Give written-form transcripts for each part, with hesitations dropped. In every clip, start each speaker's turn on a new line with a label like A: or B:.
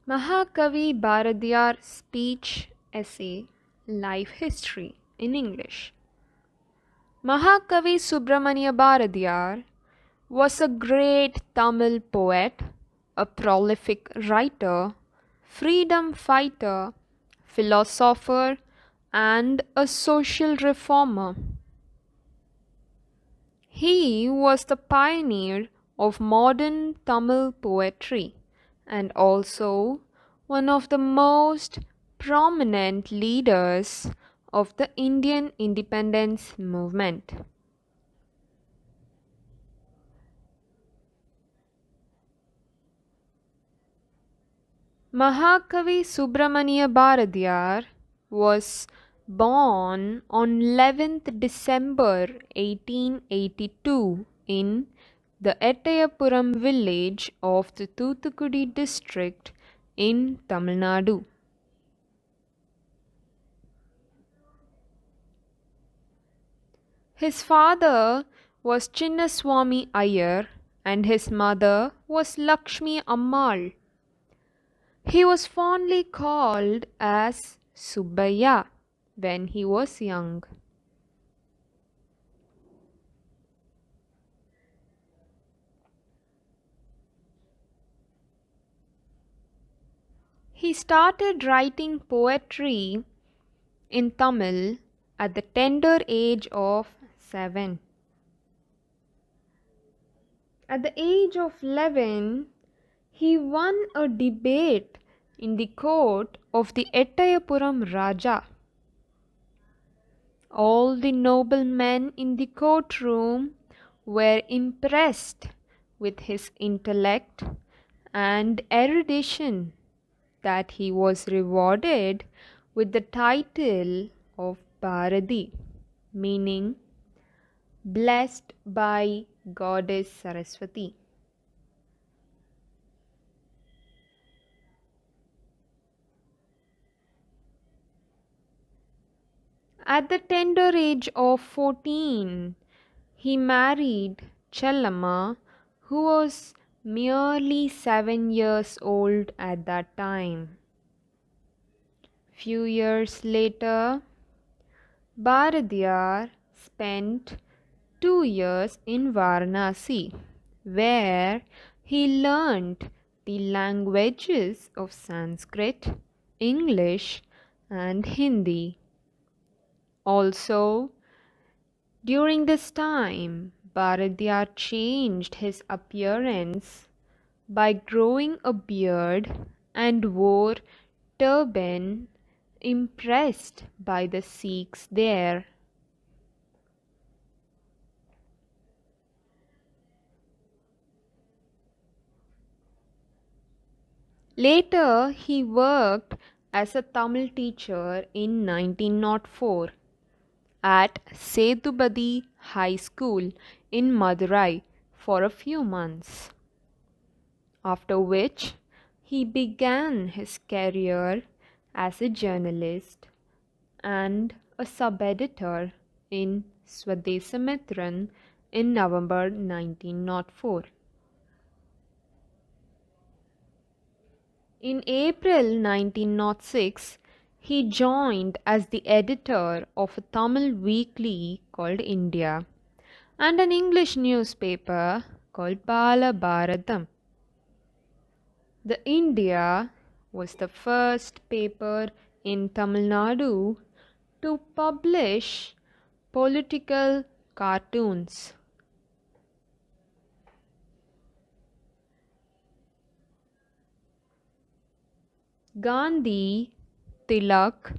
A: Mahakavi Bharathiyar Speech Essay Life History in English. Mahakavi Subramania Bharathiyar was a great Tamil poet, a prolific writer, freedom fighter, philosopher, and a social reformer. He was the pioneer of modern Tamil poetry and also one of the most prominent leaders of the Indian independence movement. Mahakavi Subramania Bharathiyar was born on 11th December 1882 in the Ettayapuram village of the Thoothukudi district in Tamil Nadu. His father was Chinnaswamy Iyer and his mother was Lakshmi Ammal. He was fondly called as Subbaya when he was young. He started writing poetry in Tamil at the tender age of 7. At the age of 11, he won a debate in the court of the Ettayapuram Raja. All the noblemen in the courtroom were impressed with his intellect and erudition that he was rewarded with the title of Bharati, meaning blessed by Goddess Saraswati. At the tender age of 14, he married Chellamma, who was merely 7 years old at that time. Few years later, Bharatiyar spent 2 years in Varanasi, where he learnt the languages of Sanskrit, English, and Hindi. Also, during this time, Bharatiyar changed his appearance by growing a beard and wore turban, impressed by the Sikhs there. Later, he worked as a Tamil teacher in 1904 at Setubadi High School in Madurai for a few months, after which he began his career as a journalist and a sub-editor in Swadesamitran in November 1904. In April 1906, he joined as the editor of a Tamil weekly called India and an English newspaper called Bala Bharatam. The India was the first paper in Tamil Nadu to publish political cartoons. Gandhi, Tilak,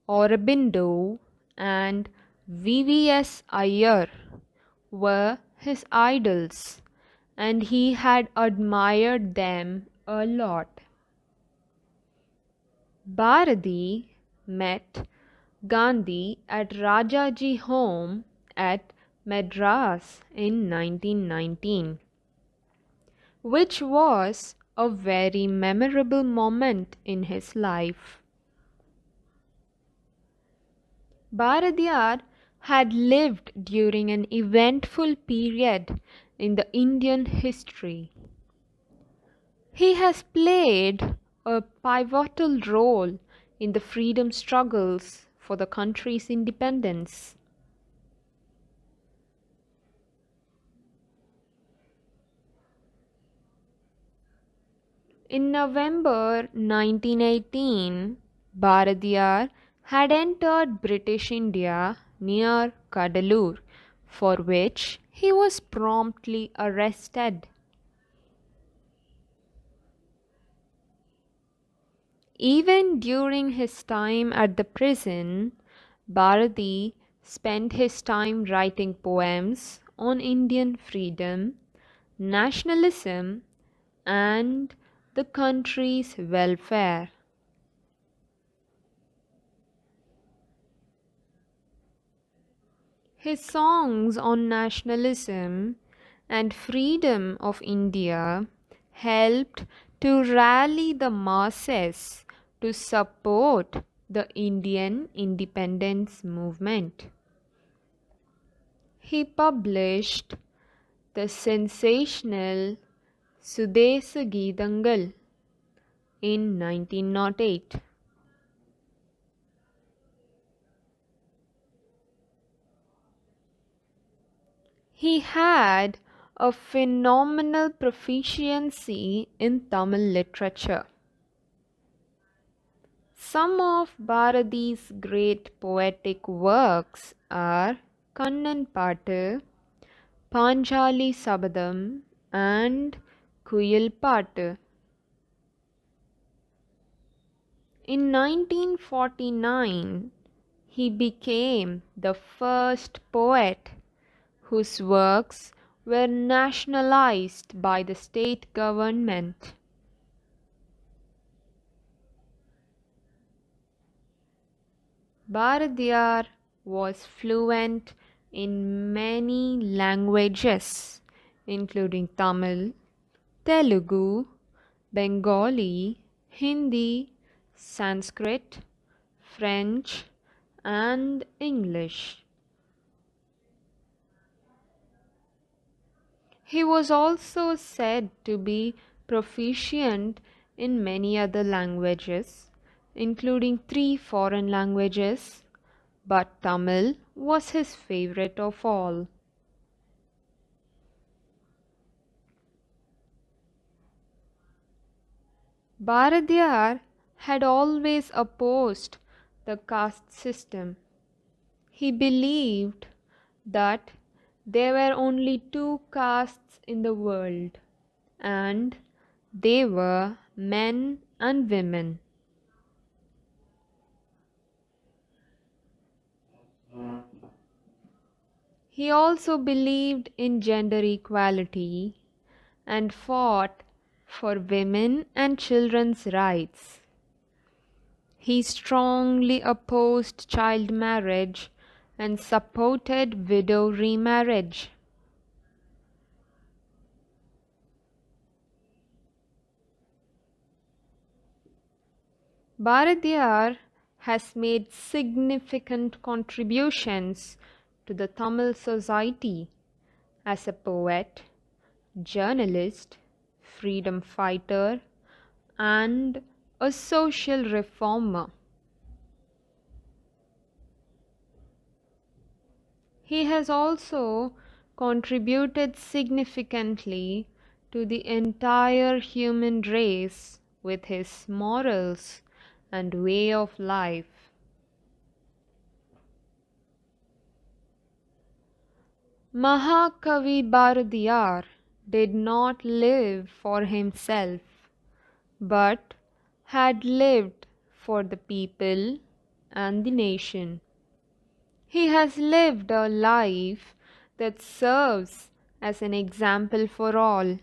A: Aurobindo, and VVS Iyer were his idols, and he had admired them a lot. Bharati met Gandhi at Rajaji home at Madras in 1919, which was a very memorable moment in his life. Bharatiyar had lived during an eventful period in the Indian history. He has played a pivotal role in the freedom struggles for the country's independence. In November 1918, Bharathiyar had entered British India near Kadalur, for which he was promptly arrested. Even during his time at the prison, Bharati spent his time writing poems on Indian freedom, nationalism, and the country's welfare. His songs on nationalism and freedom of India helped to rally the masses to support the Indian independence movement. He published the sensational Sudesa in 1908. He had a phenomenal proficiency in Tamil literature. Some of Bharati's great poetic works are Kannan Pattu, Panjali Sabadam, and Kuyil Pattu. In 1949, he became the first poet whose works were nationalized by the state government. Bharatiyar was fluent in many languages, including Tamil, Telugu, Bengali, Hindi, Sanskrit, French, and English. He was also said to be proficient in many other languages, including 3 foreign languages, but Tamil was his favorite of all. Bharatiyar had always opposed the caste system. He believed that there were only 2 castes in the world, and they were men and women. He also believed in gender equality and fought for women and children's rights. He strongly opposed child marriage and supported widow remarriage. Bharatiyar has made significant contributions to the Tamil society as a poet, journalist, freedom fighter, and a social reformer. He has also contributed significantly to the entire human race with his morals and way of life. Mahakavi Bharatiyar did not live for himself, but had lived for the people and the nation. He has lived a life that serves as an example for all.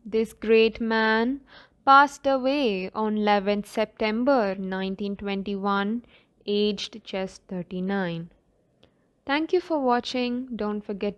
A: This great man passed away on 11th September 1921, aged just 39. Thank you for watching. Don't forget